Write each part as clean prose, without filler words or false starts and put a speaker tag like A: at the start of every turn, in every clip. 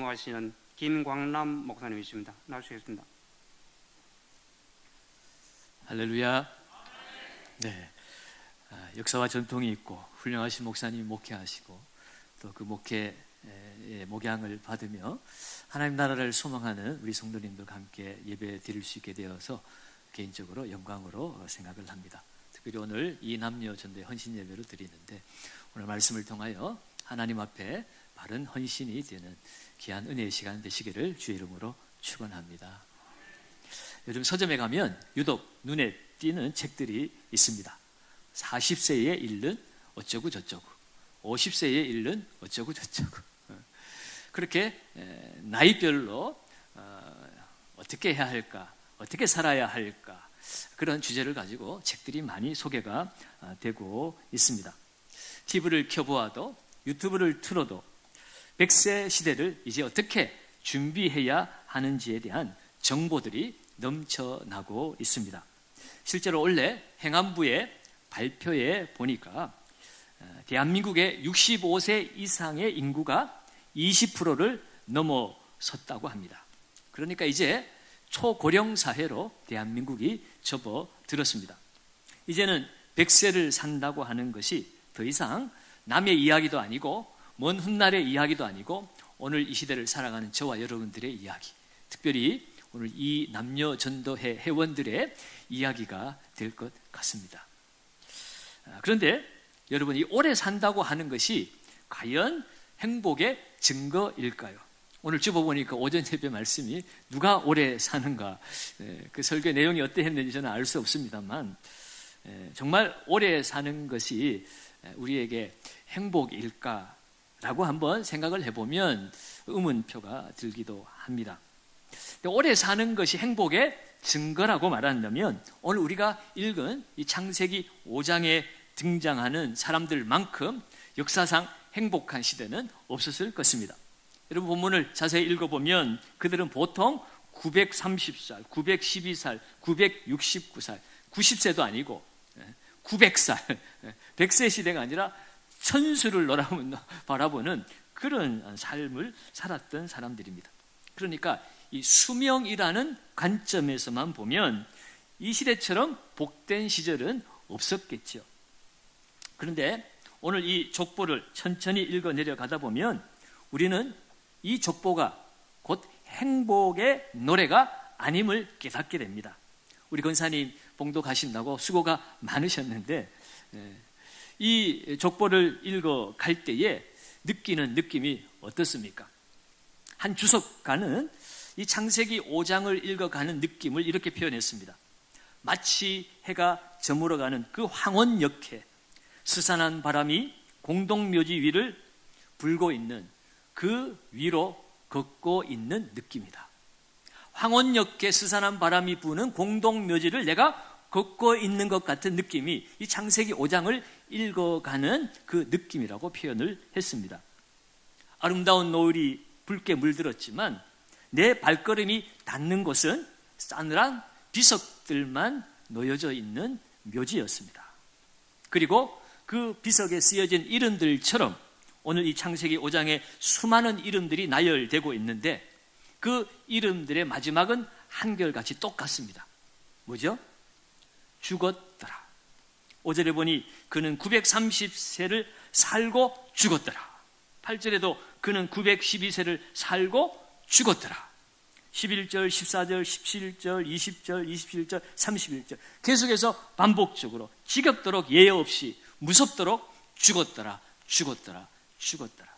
A: 사모하시는 김광남 목사님이십니다. 나오시겠습니다.
B: 할렐루야. 네, 역사와 전통이 있고 훌륭하신 목사님이 목회하시고 또 그 목회의 목양을 받으며 하나님 나라를 소망하는 우리 성도님들과 함께 예배 드릴 수 있게 되어서 개인적으로 영광으로 생각을 합니다. 특별히 오늘 이 남녀 전도의 헌신 예배를 드리는데 오늘 말씀을 통하여 하나님 앞에 바른 헌신이 되는 귀한 은혜의 시간 되시기를 주의 이름으로 축원합니다. 요즘 서점에 가면 유독 눈에 띄는 책들이 있습니다. 40세에 잃는 어쩌고 저쩌고, 50세에 잃는 어쩌고 저쩌고, 그렇게 나이별로 어떻게 해야 할까, 어떻게 살아야 할까, 그런 주제를 가지고 책들이 많이 소개가 되고 있습니다. TV를 켜보아도 유튜브를 틀어도 100세 시대를 이제 어떻게 준비해야 하는지에 대한 정보들이 넘쳐나고 있습니다. 실제로 원래 행안부의 발표에 보니까 대한민국의 65세 이상의 인구가 20%를 넘어섰다고 합니다. 그러니까 이제 초고령 사회로 대한민국이 접어들었습니다. 이제는 100세를 산다고 하는 것이 더 이상 남의 이야기도 아니고 먼 훗날의 이야기도 아니고 오늘 이 시대를 살아가는 저와 여러분들의 이야기, 특별히 오늘 이 남녀 전도회 회원들의 이야기가 될 것 같습니다. 그런데 여러분, 이 오래 산다고 하는 것이 과연 행복의 증거일까요? 오늘 집어보니까 오전 예배 말씀이 누가 오래 사는가, 그 설교 내용이 어떠했는지 저는 알 수 없습니다만 정말 오래 사는 것이 우리에게 행복일까라고 한번 생각을 해보면 의문표가 들기도 합니다. 오래 사는 것이 행복의 증거라고 말한다면 오늘 우리가 읽은 이 창세기 5장에 등장하는 사람들만큼 역사상 행복한 시대는 없었을 것입니다. 여러분, 본문을 자세히 읽어보면 그들은 보통 930살, 912살, 969살, 90세도 아니고 900살, 100세 시대가 아니라 천수를 바라보는 그런 삶을 살았던 사람들입니다. 그러니까 이 수명이라는 관점에서만 보면 이 시대처럼 복된 시절은 없었겠죠. 그런데 오늘 이 족보를 천천히 읽어 내려가다 보면 우리는 이 족보가 곧 행복의 노래가 아님을 깨닫게 됩니다. 우리 권사님 봉독하신다고 수고가 많으셨는데 이 족보를 읽어갈 때에 느끼는 느낌이 어떻습니까? 한 주석가는 이 창세기 5장을 읽어가는 느낌을 이렇게 표현했습니다. 마치 해가 저물어가는 그 황혼역해 스산한 바람이 공동묘지 위를 불고 있는 그 위로 걷고 있는 느낌이다. 황혼역해 스산한 바람이 부는 공동묘지를 내가 걷고 있는 것 같은 느낌이 이 창세기 5장을 읽어가는 그 느낌이라고 표현을 했습니다. 아름다운 노을이 붉게 물들었지만 내 발걸음이 닿는 곳은 싸늘한 비석들만 놓여져 있는 묘지였습니다. 그리고 그 비석에 쓰여진 이름들처럼 오늘 이 창세기 5장에 수많은 이름들이 나열되고 있는데 그 이름들의 마지막은 한결같이 똑같습니다. 뭐죠? 죽었더라. 5절에 보니 그는 930세를 살고 죽었더라. 8절에도 그는 912세를 살고 죽었더라. 11절, 14절, 17절, 20절, 27절, 31절 계속해서 반복적으로 지겹도록 예외 없이 무섭도록 죽었더라, 죽었더라, 죽었더라.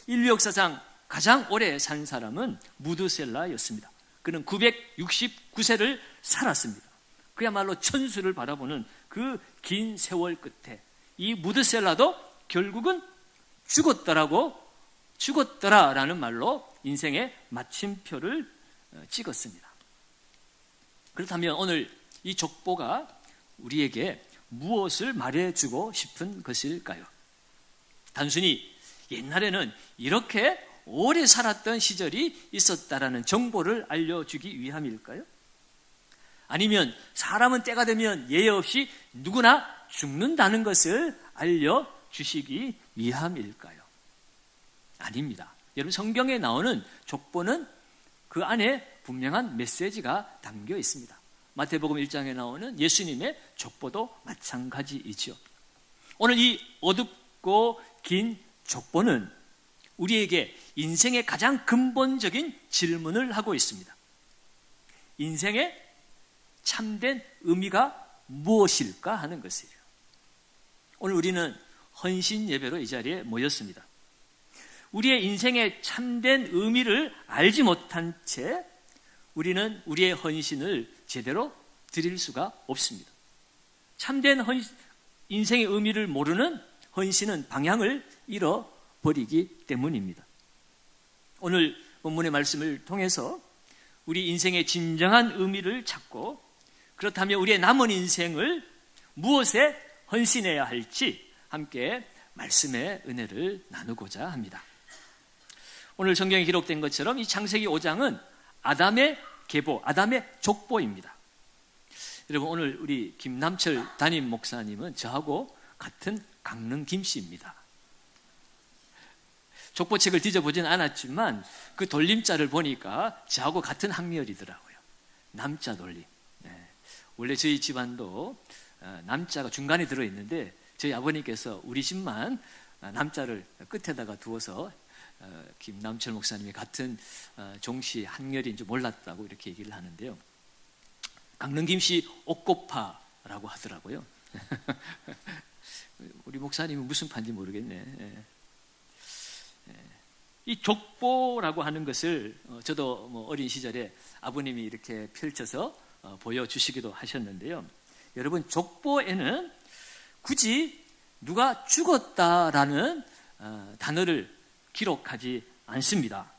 B: 인류 역사상 가장 오래 산 사람은 무드셀라였습니다. 그는 969세를 살았습니다. 그야말로 천수를 바라보는 그 긴 세월 끝에 이 무드셀라도 결국은 죽었더라라는 말로 인생의 마침표를 찍었습니다. 그렇다면 오늘 이 족보가 우리에게 무엇을 말해주고 싶은 것일까요? 단순히 옛날에는 이렇게 오래 살았던 시절이 있었다라는 정보를 알려주기 위함일까요? 아니면 사람은 때가 되면 예외 없이 누구나 죽는다는 것을 알려주시기 위함일까요? 아닙니다. 여러분 성경에 나오는 족보는 그 안에 분명한 메시지가 담겨 있습니다. 마태복음 1장에 나오는 예수님의 족보도 마찬가지이죠. 오늘 이 어둡고 긴 족보는 우리에게 인생의 가장 근본적인 질문을 하고 있습니다. 인생의 참된 의미가 무엇일까 하는 것이에요. 오늘 우리는 헌신 예배로 이 자리에 모였습니다. 우리의 인생의 참된 의미를 알지 못한 채 우리는 우리의 헌신을 제대로 드릴 수가 없습니다. 참된 인생의 의미를 모르는 헌신은 방향을 잃어버리기 때문입니다. 오늘 본문의 말씀을 통해서 우리 인생의 진정한 의미를 찾고 그렇다면 우리의 남은 인생을 무엇에 헌신해야 할지 함께 말씀의 은혜를 나누고자 합니다. 오늘 성경에 기록된 것처럼 이 창세기 5장은 아담의 계보, 아담의 족보입니다. 여러분 오늘 우리 김남철 담임 목사님은 저하고 같은 강릉 김씨입니다. 족보책을 뒤져보진 않았지만 그 돌림자를 보니까 저하고 같은 학렬이더라고요. 남자 돌림. 네. 원래 저희 집안도 남자가 중간에 들어있는데 저희 아버님께서 우리 집만 남자를 끝에다가 두어서 김남철 목사님이 같은 종씨 학렬인 줄 몰랐다고 이렇게 얘기를 하는데요. 강릉 김씨 옥고파라고 하더라고요. 우리 목사님은 무슨 파인지 모르겠네. 이 족보라고 하는 것을 저도 어린 시절에 아버님이 이렇게 펼쳐서 보여주시기도 하셨는데요. 여러분 족보에는 굳이 누가 죽었다라는 단어를 기록하지 않습니다.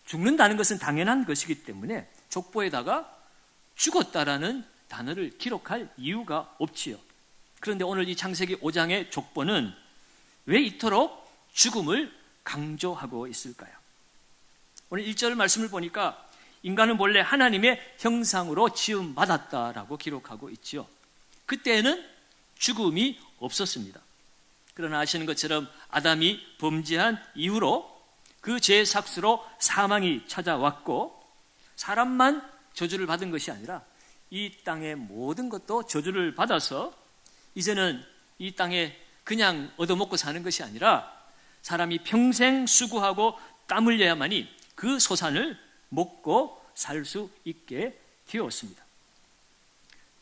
B: 죽는다는 것은 당연한 것이기 때문에 족보에다가 죽었다라는 단어를 기록할 이유가 없지요. 그런데 오늘 이 창세기 5장의 족보는 왜 이토록 죽음을 강조하고 있을까요? 오늘 1절 말씀을 보니까 인간은 본래 하나님의 형상으로 지음받았다라고 기록하고 있지요. 그때는 죽음이 없었습니다. 그러나 아시는 것처럼 아담이 범죄한 이후로 그 죄의 삭수로 사망이 찾아왔고 사람만 저주를 받은 것이 아니라 이 땅의 모든 것도 저주를 받아서 이제는 이 땅에 그냥 얻어먹고 사는 것이 아니라 사람이 평생 수고하고 땀 흘려야만이 그 소산을 먹고 살 수 있게 되었습니다.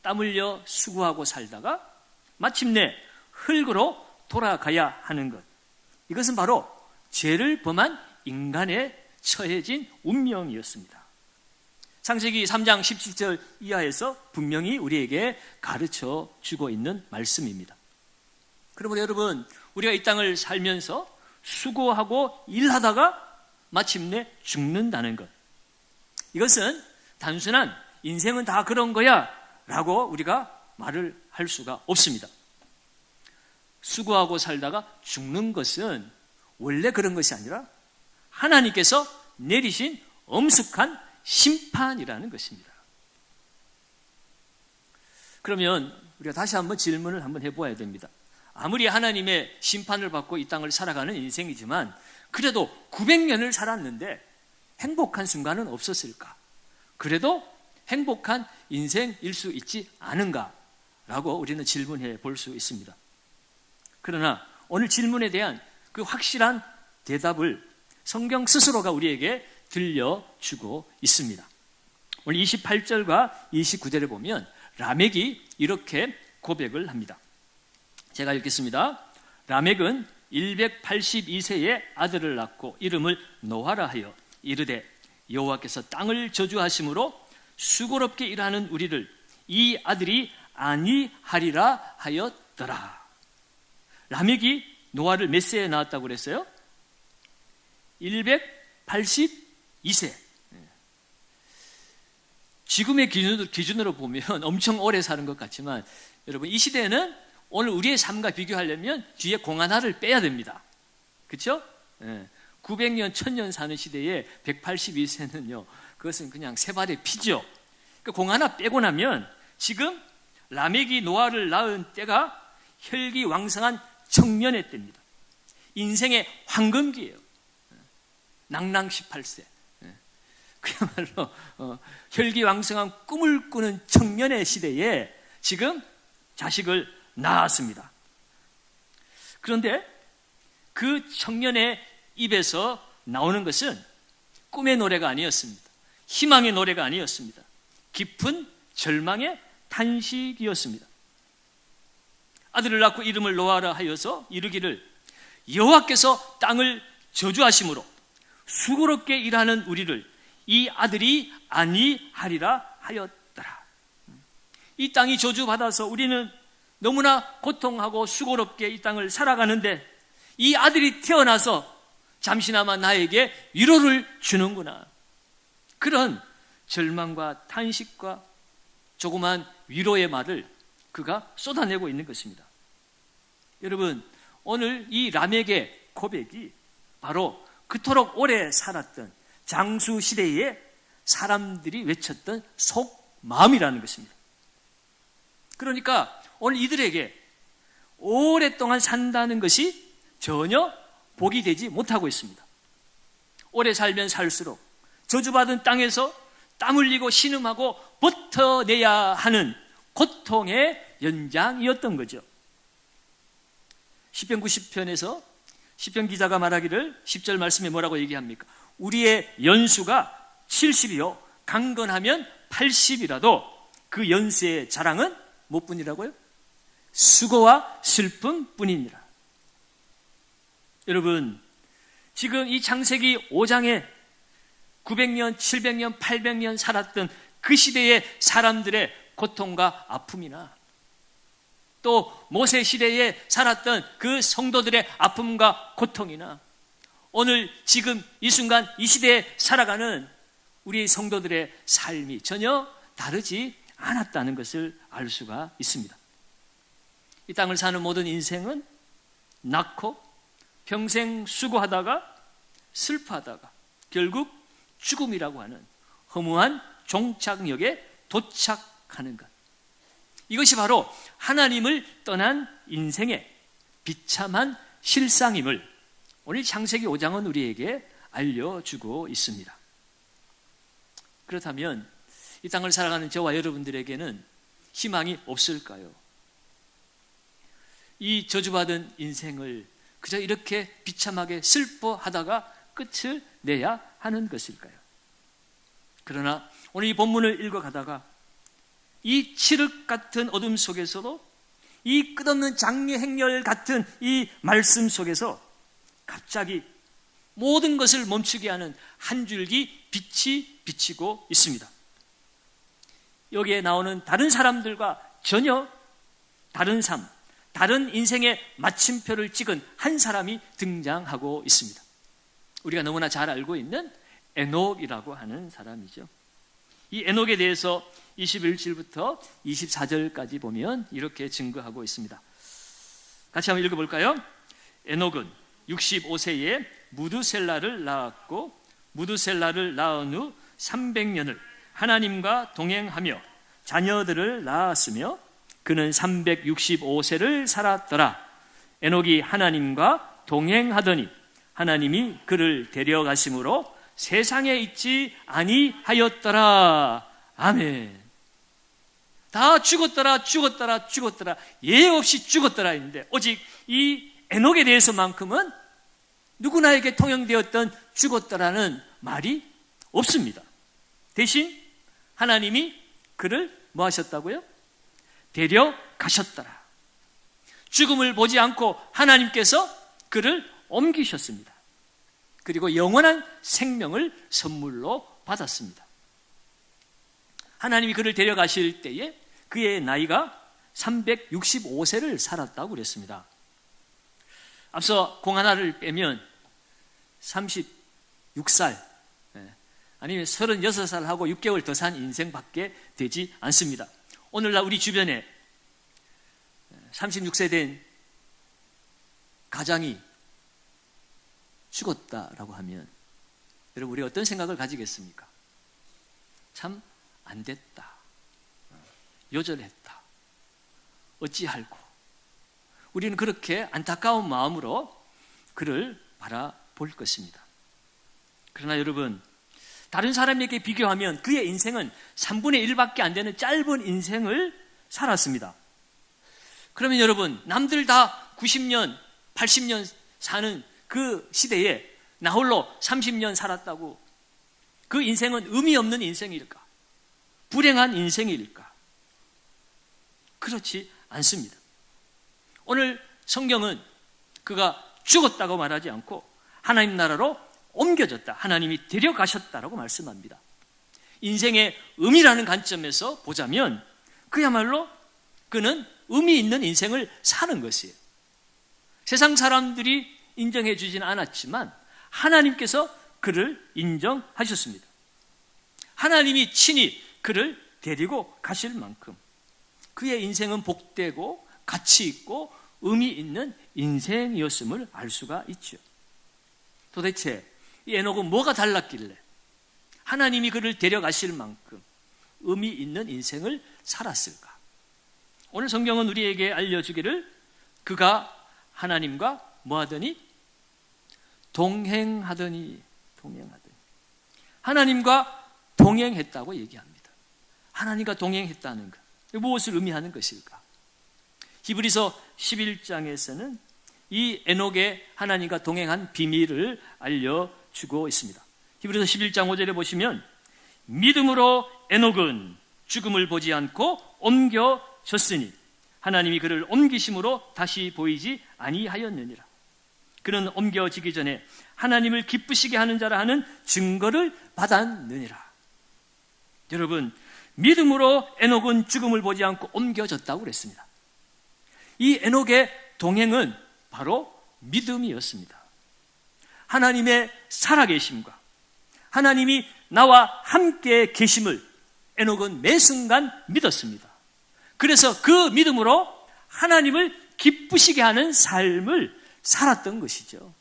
B: 땀 흘려 수고하고 살다가 마침내 흙으로 돌아가야 하는 것. 이것은 바로 죄를 범한 인간에 처해진 운명이었습니다. 창세기 3장 17절 이하에서 분명히 우리에게 가르쳐 주고 있는 말씀입니다. 그러므로 여러분, 우리가 이 땅을 살면서 수고하고 일하다가 마침내 죽는다는 것. 이것은 단순한 인생은 다 그런 거야 라고 우리가 말을 할 수가 없습니다. 수고하고 살다가 죽는 것은 원래 그런 것이 아니라 하나님께서 내리신 엄숙한 심판이라는 것입니다. 그러면 우리가 다시 한번 질문을 한번 해보아야 됩니다. 아무리 하나님의 심판을 받고 이 땅을 살아가는 인생이지만 그래도 900년을 살았는데 행복한 순간은 없었을까? 그래도 행복한 인생일 수 있지 않은가? 라고 우리는 질문해 볼 수 있습니다. 그러나 오늘 질문에 대한 그 확실한 대답을 성경 스스로가 우리에게 들려주고 있습니다. 오늘 28절과 29절에 보면 라멕이 이렇게 고백을 합니다. 제가 읽겠습니다. 라멕은 182세에 아들을 낳고 이름을 노아라 하여 이르되 여호와께서 땅을 저주하심으로 수고롭게 일하는 우리를 이 아들이 아니하리라 하였더라. 라멕이 노아를 몇 세에 낳았다고 그랬어요? 182세. 지금의 기준으로 보면 엄청 오래 사는 것 같지만 여러분 이 시대에는 오늘 우리의 삶과 비교하려면 뒤에 공 하나를 빼야 됩니다. 그렇죠? 900년, 1000년 사는 시대에 182세는요. 그것은 그냥 세 발의 피죠. 그러니까 공 하나 빼고 나면 지금 라멕이 노아를 낳은 때가 혈기왕성한 청년의 때입니다. 인생의 황금기예요. 낭랑 18세. 그야말로 혈기왕성한 꿈을 꾸는 청년의 시대에 지금 자식을 낳았습니다. 그런데 그 청년의 입에서 나오는 것은 꿈의 노래가 아니었습니다. 희망의 노래가 아니었습니다. 깊은 절망의 탄식이었습니다. 아들을 낳고 이름을 노아라 하여서 이르기를 여호와께서 땅을 저주하심으로 수고롭게 일하는 우리를 이 아들이 아니하리라 하였더라. 이 땅이 저주받아서 우리는 너무나 고통하고 수고롭게 이 땅을 살아가는데 이 아들이 태어나서 잠시나마 나에게 위로를 주는구나. 그런 절망과 탄식과 조그만 위로의 말을 그가 쏟아내고 있는 것입니다. 여러분, 오늘 이 라멕의 고백이 바로 그토록 오래 살았던 장수 시대에 사람들이 외쳤던 속마음이라는 것입니다. 그러니까 오늘 이들에게 오랫동안 산다는 것이 전혀 복이 되지 못하고 있습니다. 오래 살면 살수록 저주받은 땅에서 땀 흘리고 신음하고 버텨내야 하는 고통의 연장이었던 거죠. 시편 90편에서 시편 기자가 말하기를 10절 말씀에 뭐라고 얘기합니까? 우리의 연수가 70이요 강건하면 80이라도 그 연수의 자랑은 무엇뿐이라고요? 수고와 슬픔뿐이니라. 여러분, 지금 이 창세기 5장에 900년, 700년, 800년 살았던 그 시대의 사람들의 고통과 아픔이나 또 모세 시대에 살았던 그 성도들의 아픔과 고통이나 오늘 지금 이 순간 이 시대에 살아가는 우리 성도들의 삶이 전혀 다르지 않았다는 것을 알 수가 있습니다. 이 땅을 사는 모든 인생은 낳고 평생 수고하다가 슬퍼하다가 결국 죽음이라고 하는 허무한 종착역에 도착하는 것. 이것이 바로 하나님을 떠난 인생의 비참한 실상임을 오늘 창세기 5장은 우리에게 알려주고 있습니다. 그렇다면 이 땅을 살아가는 저와 여러분들에게는 희망이 없을까요? 이 저주받은 인생을 그저 이렇게 비참하게 슬퍼하다가 끝을 내야 하는 것일까요? 그러나 오늘 이 본문을 읽어가다가 이 칠흑 같은 어둠 속에서도 이 끝없는 장미 행렬 같은 이 말씀 속에서 갑자기 모든 것을 멈추게 하는 한 줄기 빛이 비치고 있습니다. 여기에 나오는 다른 사람들과 전혀 다른 삶, 다른 인생의 마침표를 찍은 한 사람이 등장하고 있습니다. 우리가 너무나 잘 알고 있는 에녹이라고 하는 사람이죠. 이 에녹에 대해서 21절부터 24절까지 보면 이렇게 증거하고 있습니다. 같이 한번 읽어볼까요? 에녹은 65세에 무드셀라를 낳았고 무드셀라를 낳은 후 300년을 하나님과 동행하며 자녀들을 낳았으며 그는 365세를 살았더라. 에녹이 하나님과 동행하더니 하나님이 그를 데려가심으로 세상에 있지 아니하였더라. 아멘. 다 죽었더라, 죽었더라, 죽었더라, 예외 없이 죽었더라 했는데 오직 이 에녹에 대해서만큼은 누구나에게 통용되었던 죽었더라는 말이 없습니다. 대신 하나님이 그를 뭐 하셨다고요? 데려가셨더라. 죽음을 보지 않고 하나님께서 그를 옮기셨습니다. 그리고 영원한 생명을 선물로 받았습니다. 하나님이 그를 데려가실 때에 그의 나이가 365세를 살았다고 그랬습니다. 앞서 공 하나를 빼면 36살 아니면 36살하고 6개월 더 산 인생밖에 되지 않습니다. 오늘날 우리 주변에 36세 된 가장이 죽었다라고 하면 여러분 우리 어떤 생각을 가지겠습니까? 참 안 됐다. 요절했다. 어찌할꼬. 우리는 그렇게 안타까운 마음으로 그를 바라볼 것입니다. 그러나 여러분, 다른 사람에게 비교하면 그의 인생은 3분의 1밖에 안 되는 짧은 인생을 살았습니다. 그러면 여러분, 남들 다 90년, 80년 사는 그 시대에 나 홀로 30년 살았다고 그 인생은 의미 없는 인생일까? 불행한 인생일까? 그렇지 않습니다. 오늘 성경은 그가 죽었다고 말하지 않고 하나님 나라로 옮겨졌다, 하나님이 데려가셨다라고 말씀합니다. 인생의 의미라는 관점에서 보자면 그야말로 그는 의미 있는 인생을 사는 것이에요. 세상 사람들이 인정해 주지는 않았지만 하나님께서 그를 인정하셨습니다. 하나님이 친히 그를 데리고 가실 만큼 그의 인생은 복되고 가치 있고 의미 있는 인생이었음을 알 수가 있죠. 도대체 이 에녹은 뭐가 달랐길래 하나님이 그를 데려가실 만큼 의미 있는 인생을 살았을까? 오늘 성경은 우리에게 알려주기를 그가 하나님과 뭐하더니? 동행하더니. 하나님과 동행했다고 얘기합니다. 하나님과 동행했다는 것, 무엇을 의미하는 것일까? 히브리서 11장에서는 이 에녹의 하나님과 동행한 비밀을 알려주고 있습니다. 히브리서 11장 5절에 보시면 믿음으로 에녹은 죽음을 보지 않고 옮겨졌으니 하나님이 그를 옮기심으로 다시 보이지 아니하였느니라. 그는 옮겨지기 전에 하나님을 기쁘시게 하는 자라 하는 증거를 받았느니라. 여러분, 믿음으로 에녹은 죽음을 보지 않고 옮겨졌다고 그랬습니다. 이 에녹의 동행은 바로 믿음이었습니다. 하나님의 살아계심과 하나님이 나와 함께 계심을 에녹은 매 순간 믿었습니다. 그래서 그 믿음으로 하나님을 기쁘시게 하는 삶을 살았던 것이죠.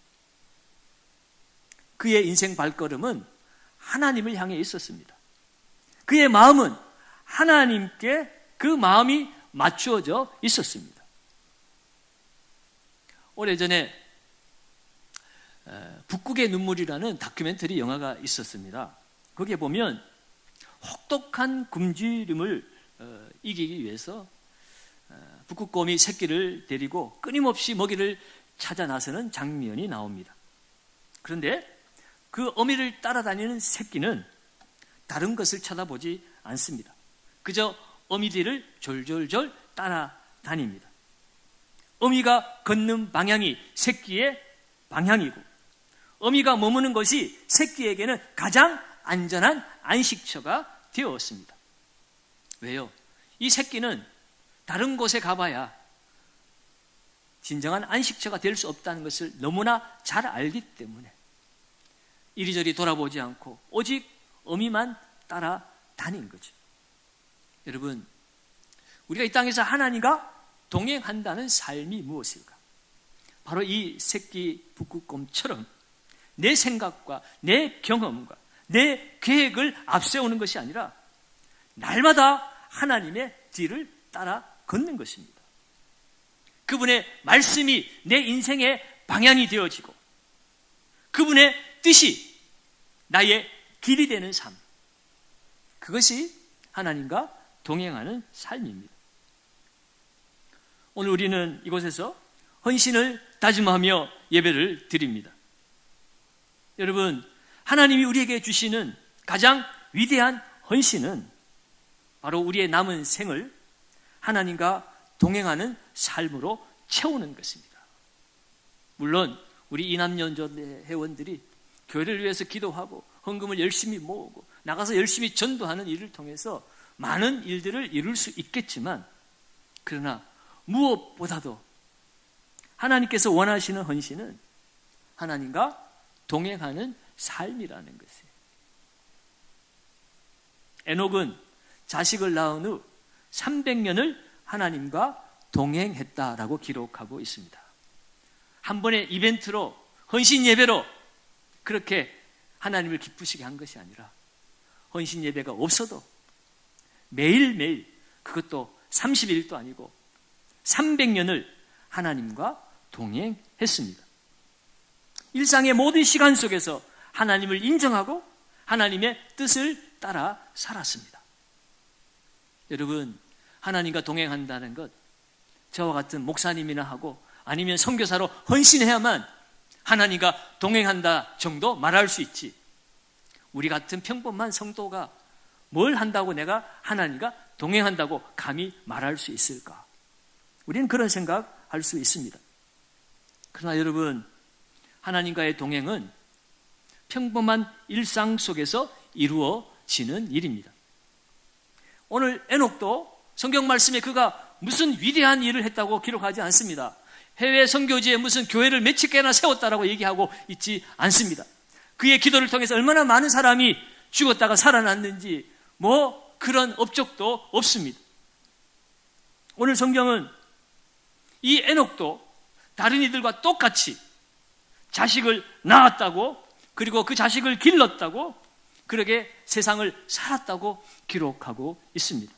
B: 그의 인생 발걸음은 하나님을 향해 있었습니다. 그의 마음은 하나님께 그 마음이 맞추어져 있었습니다. 오래전에 북극의 눈물이라는 다큐멘터리 영화가 있었습니다. 거기에 보면 혹독한 굶주림을 이기기 위해서 북극곰이 새끼를 데리고 끊임없이 먹이를 찾아 나서는 장면이 나옵니다. 그런데 그 어미를 따라다니는 새끼는 다른 것을 쳐다보지 않습니다. 그저 어미 뒤를 졸졸졸 따라다닙니다. 어미가 걷는 방향이 새끼의 방향이고 어미가 머무는 것이 새끼에게는 가장 안전한 안식처가 되었습니다. 왜요? 이 새끼는 다른 곳에 가봐야 진정한 안식처가 될 수 없다는 것을 너무나 잘 알기 때문에 이리저리 돌아보지 않고 오직 어미만 따라다닌 거죠. 여러분, 우리가 이 땅에서 하나님과 동행한다는 삶이 무엇일까? 바로 이 새끼 북극곰처럼 내 생각과 내 경험과 내 계획을 앞세우는 것이 아니라 날마다 하나님의 뒤를 따라 걷는 것입니다. 그분의 말씀이 내 인생의 방향이 되어지고 그분의 뜻이 나의 길이 되는 삶, 그것이 하나님과 동행하는 삶입니다. 오늘 우리는 이곳에서 헌신을 다짐하며 예배를 드립니다. 여러분, 하나님이 우리에게 주시는 가장 위대한 헌신은 바로 우리의 남은 생을 하나님과 동행하는 삶으로 채우는 것입니다. 물론 우리 이남연전 회원들이 교회를 위해서 기도하고 헌금을 열심히 모으고 나가서 열심히 전도하는 일을 통해서 많은 일들을 이룰 수 있겠지만, 그러나 무엇보다도 하나님께서 원하시는 헌신은 하나님과 동행하는 삶이라는 것이에요. 에녹은 자식을 낳은 후 300년을 하나님과 동행했다라고 기록하고 있습니다. 한 번의 이벤트로, 헌신 예배로 그렇게 하나님을 기쁘시게 한 것이 아니라 헌신 예배가 없어도 매일매일, 그것도 30일도 아니고 300년을 하나님과 동행했습니다. 일상의 모든 시간 속에서 하나님을 인정하고 하나님의 뜻을 따라 살았습니다. 여러분, 하나님과 동행한다는 것, 저와 같은 목사님이나 하고 아니면 선교사로 헌신해야만 하나님과 동행한다 정도 말할 수 있지, 우리 같은 평범한 성도가 뭘 한다고 내가 하나님과 동행한다고 감히 말할 수 있을까? 우리는 그런 생각할 수 있습니다. 그러나 여러분, 하나님과의 동행은 평범한 일상 속에서 이루어지는 일입니다. 오늘 에녹도 성경 말씀에 그가 무슨 위대한 일을 했다고 기록하지 않습니다. 해외 선교지에 무슨 교회를 몇십 개나 세웠다라고 얘기하고 있지 않습니다. 그의 기도를 통해서 얼마나 많은 사람이 죽었다가 살아났는지 뭐 그런 업적도 없습니다. 오늘 성경은 이 에녹도 다른 이들과 똑같이 자식을 낳았다고, 그리고 그 자식을 길렀다고, 그렇게 세상을 살았다고 기록하고 있습니다.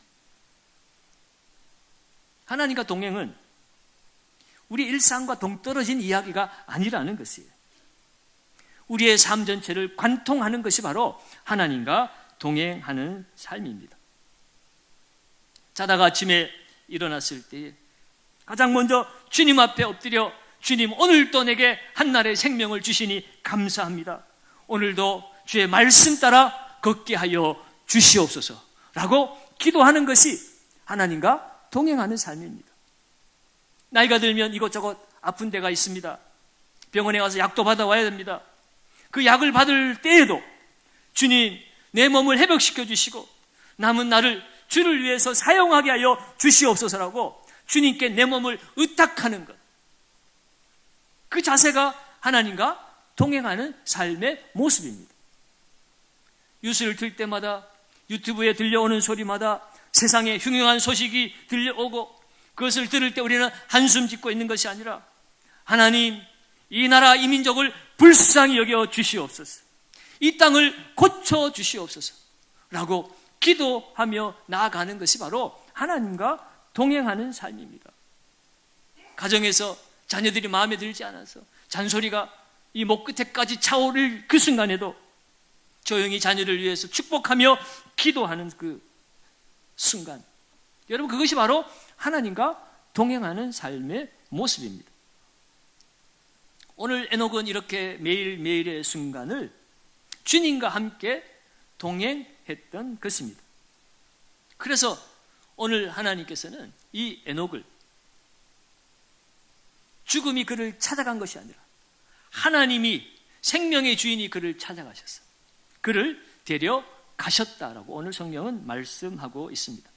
B: 하나님과 동행은 우리 일상과 동떨어진 이야기가 아니라는 것이에요. 우리의 삶 전체를 관통하는 것이 바로 하나님과 동행하는 삶입니다. 자다가 아침에 일어났을 때 가장 먼저 주님 앞에 엎드려, 주님, 오늘도 내게 한날의 생명을 주시니 감사합니다. 오늘도 주의 말씀 따라 걷게 하여 주시옵소서 라고 기도하는 것이 하나님과 동행하는 삶입니다. 나이가 들면 이것저것 아픈 데가 있습니다. 병원에 가서 약도 받아와야 됩니다. 그 약을 받을 때에도 주님, 내 몸을 회복시켜 주시고 남은 나를 주를 위해서 사용하게 하여 주시옵소서라고 주님께 내 몸을 의탁하는 것, 그 자세가 하나님과 동행하는 삶의 모습입니다. 뉴스를 들 때마다, 유튜브에 들려오는 소리마다 세상에 흉흉한 소식이 들려오고 그것을 들을 때 우리는 한숨 짓고 있는 것이 아니라, 하나님, 이 나라 이 민족을 불쌍히 여겨 주시옵소서, 이 땅을 고쳐 주시옵소서 라고 기도하며 나아가는 것이 바로 하나님과 동행하는 삶입니다. 가정에서 자녀들이 마음에 들지 않아서 잔소리가 이 목 끝에까지 차오를 그 순간에도 조용히 자녀를 위해서 축복하며 기도하는 그 순간, 여러분, 그것이 바로 하나님과 동행하는 삶의 모습입니다. 오늘 에녹은 이렇게 매일매일의 순간을 주님과 함께 동행했던 것입니다. 그래서 오늘 하나님께서는 이 에녹을, 죽음이 그를 찾아간 것이 아니라 하나님이, 생명의 주인이 그를 찾아가셨어요. 그를 데려가셨다라고 오늘 성경은 말씀하고 있습니다.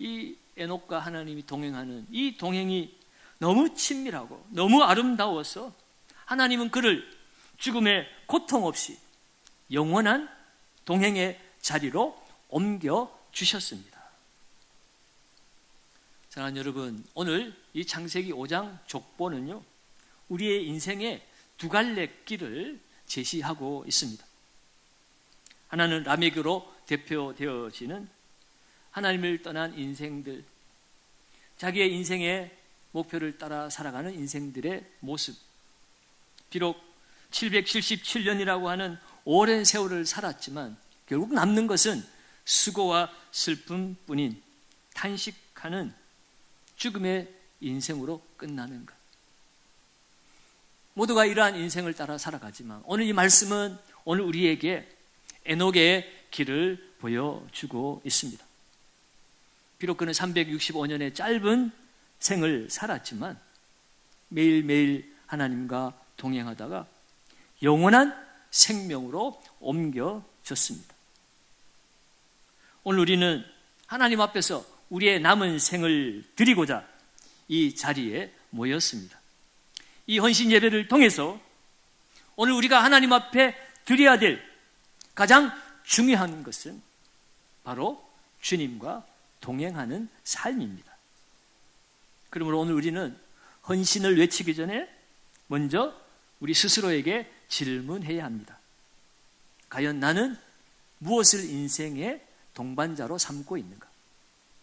B: 이 에녹과 하나님이 동행하는 이 동행이 너무 친밀하고 너무 아름다워서 하나님은 그를 죽음의 고통 없이 영원한 동행의 자리로 옮겨주셨습니다. 사랑하는 여러분, 오늘 이 창세기 5장 족보는요, 우리의 인생의 두 갈래 길을 제시하고 있습니다. 하나는 라멕으로 대표되어지는 하나님을 떠난 인생들, 자기의 인생의 목표를 따라 살아가는 인생들의 모습. 비록 777년이라고 하는 오랜 세월을 살았지만 결국 남는 것은 수고와 슬픔뿐인 탄식하는 죽음의 인생으로 끝나는 것. 모두가 이러한 인생을 따라 살아가지만 오늘 이 말씀은 오늘 우리에게 에녹의 길을 보여주고 있습니다. 비록 그는 365년의 짧은 생을 살았지만 매일매일 하나님과 동행하다가 영원한 생명으로 옮겨졌습니다. 오늘 우리는 하나님 앞에서 우리의 남은 생을 드리고자 이 자리에 모였습니다. 이 헌신 예배를 통해서 오늘 우리가 하나님 앞에 드려야 될 가장 중요한 것은 바로 주님과 동행하는 삶입니다. 그러므로 오늘 우리는 헌신을 외치기 전에 먼저 우리 스스로에게 질문해야 합니다. 과연 나는 무엇을 인생의 동반자로 삼고 있는가?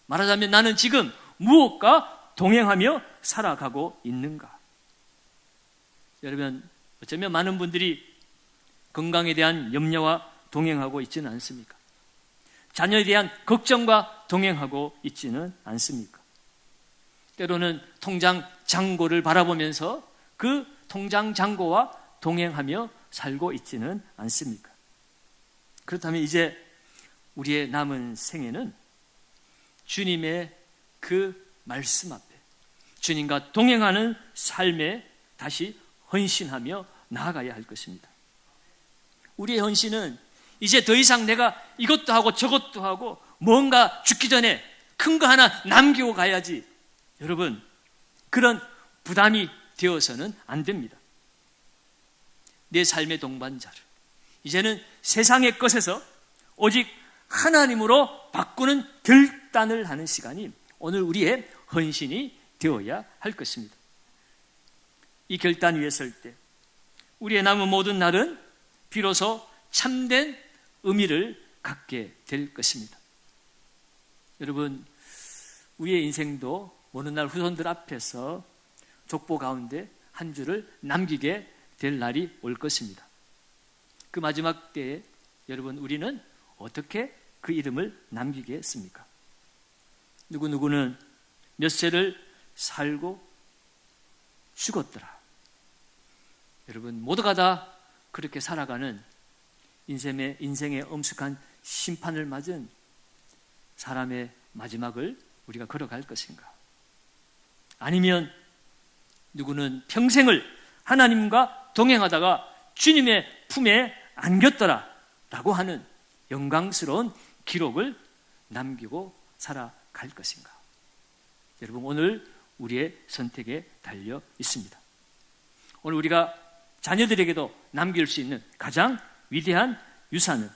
B: 말하자면 나는 지금 무엇과 동행하며 살아가고 있는가? 여러분, 어쩌면 많은 분들이 건강에 대한 염려와 동행하고 있지는 않습니까? 자녀에 대한 걱정과 동행하고 있지는 않습니까? 때로는 통장 잔고를 바라보면서 그 통장 잔고와 동행하며 살고 있지는 않습니까? 그렇다면 이제 우리의 남은 생애는 주님의 그 말씀 앞에 주님과 동행하는 삶에 다시 헌신하며 나아가야 할 것입니다. 우리의 헌신은 이제 더 이상 내가 이것도 하고 저것도 하고 뭔가 죽기 전에 큰 거 하나 남기고 가야지, 여러분, 그런 부담이 되어서는 안 됩니다. 내 삶의 동반자를 이제는 세상의 것에서 오직 하나님으로 바꾸는 결단을 하는 시간이 오늘 우리의 헌신이 되어야 할 것입니다. 이 결단 위에 설 때 우리의 남은 모든 날은 비로소 참된 의미를 갖게 될 것입니다. 여러분, 우리의 인생도 어느 날 후손들 앞에서 족보 가운데 한 줄을 남기게 될 날이 올 것입니다. 그 마지막 때에 여러분, 우리는 어떻게 그 이름을 남기겠습니까? 누구누구는 몇 세를 살고 죽었더라. 여러분, 모두가 다 그렇게 살아가는 인생의 엄숙한 심판을 맞은 사람의 마지막을 우리가 걸어갈 것인가? 아니면 누구는 평생을 하나님과 동행하다가 주님의 품에 안겼더라 라고 하는 영광스러운 기록을 남기고 살아갈 것인가? 여러분, 오늘 우리의 선택에 달려 있습니다. 오늘 우리가 자녀들에게도 남길 수 있는 가장 위대한 유산은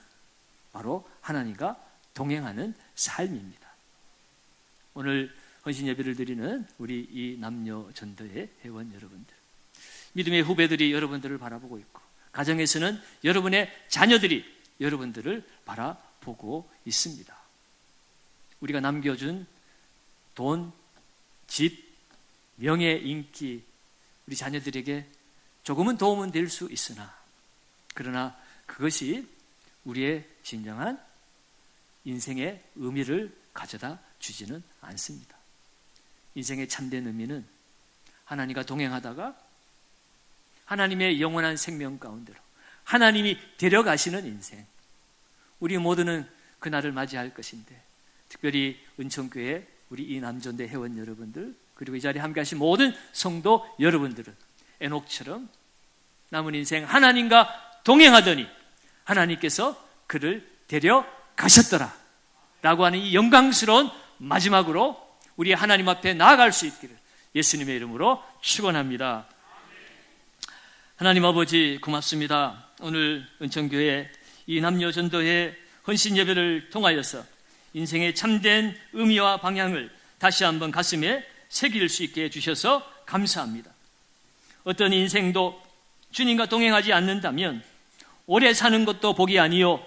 B: 바로 하나님과 동행하는 삶입니다. 오늘 헌신 예배를 드리는 우리 이 남녀 전도회 회원 여러분들, 믿음의 후배들이 여러분들을 바라보고 있고, 가정에서는 여러분의 자녀들이 여러분들을 바라보고 있습니다. 우리가 남겨준 돈, 집, 명예, 인기, 우리 자녀들에게 조금은 도움은 될 수 있으나, 그러나 그것이 우리의 진정한 인생의 의미를 가져다 주지는 않습니다. 인생의 참된 의미는 하나님과 동행하다가 하나님의 영원한 생명 가운데로 하나님이 데려가시는 인생, 우리 모두는 그날을 맞이할 것인데, 특별히 은총교회 우리 이 남전대 회원 여러분들, 그리고 이 자리에 함께 하신 모든 성도 여러분들은 에녹처럼 남은 인생 하나님과 동행하더니 하나님께서 그를 데려가셨더라 라고 하는 이 영광스러운 마지막으로 우리 하나님 앞에 나아갈 수 있기를 예수님의 이름으로 축원합니다. 하나님 아버지, 고맙습니다. 오늘 은총교회 이 남녀 전도회 헌신 예배를 통하여서 인생의 참된 의미와 방향을 다시 한번 가슴에 새길 수 있게 해주셔서 감사합니다. 어떤 인생도 주님과 동행하지 않는다면 오래 사는 것도 복이 아니요,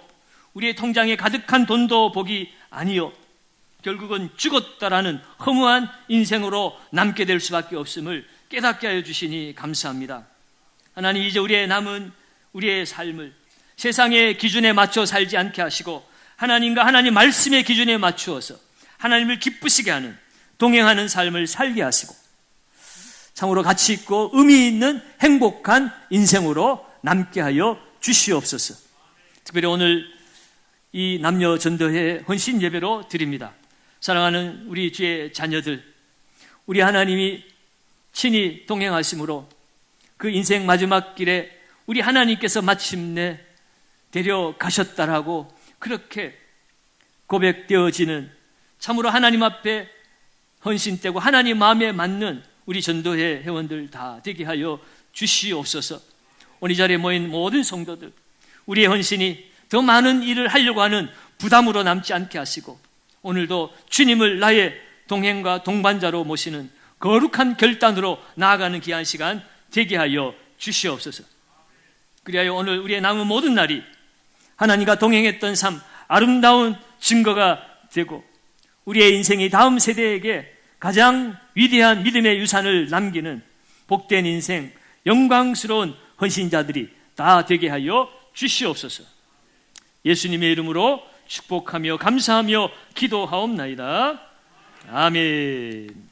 B: 우리의 통장에 가득한 돈도 복이 아니요, 결국은 죽었다라는 허무한 인생으로 남게 될 수밖에 없음을 깨닫게 하여 주시니 감사합니다. 하나님, 이제 우리의 남은 우리의 삶을 세상의 기준에 맞춰 살지 않게 하시고 하나님과 하나님 말씀의 기준에 맞추어서 하나님을 기쁘시게 하는 동행하는 삶을 살게 하시고 참으로 가치 있고 의미 있는 행복한 인생으로 남게 하여 주시옵소서. 특별히 오늘 이 남녀 전도회 헌신 예배로 드립니다. 사랑하는 우리 주의 자녀들, 우리 하나님이 친히 동행하심으로 그 인생 마지막 길에 우리 하나님께서 마침내 데려가셨다라고 그렇게 고백되어지는, 참으로 하나님 앞에 헌신되고 하나님 마음에 맞는 우리 전도회 회원들 다 되게 하여 주시옵소서. 오늘 이 자리에 모인 모든 성도들, 우리의 헌신이 더 많은 일을 하려고 하는 부담으로 남지 않게 하시고 오늘도 주님을 나의 동행과 동반자로 모시는 거룩한 결단으로 나아가는 귀한 시간 되게 하여 주시옵소서. 그리하여 오늘 우리의 남은 모든 날이 하나님과 동행했던 삶, 아름다운 증거가 되고 우리의 인생이 다음 세대에게 가장 위대한 믿음의 유산을 남기는 복된 인생, 영광스러운 헌신자들이 다 되게 하여 주시옵소서. 예수님의 이름으로 축복하며 감사하며 기도하옵나이다. 아멘.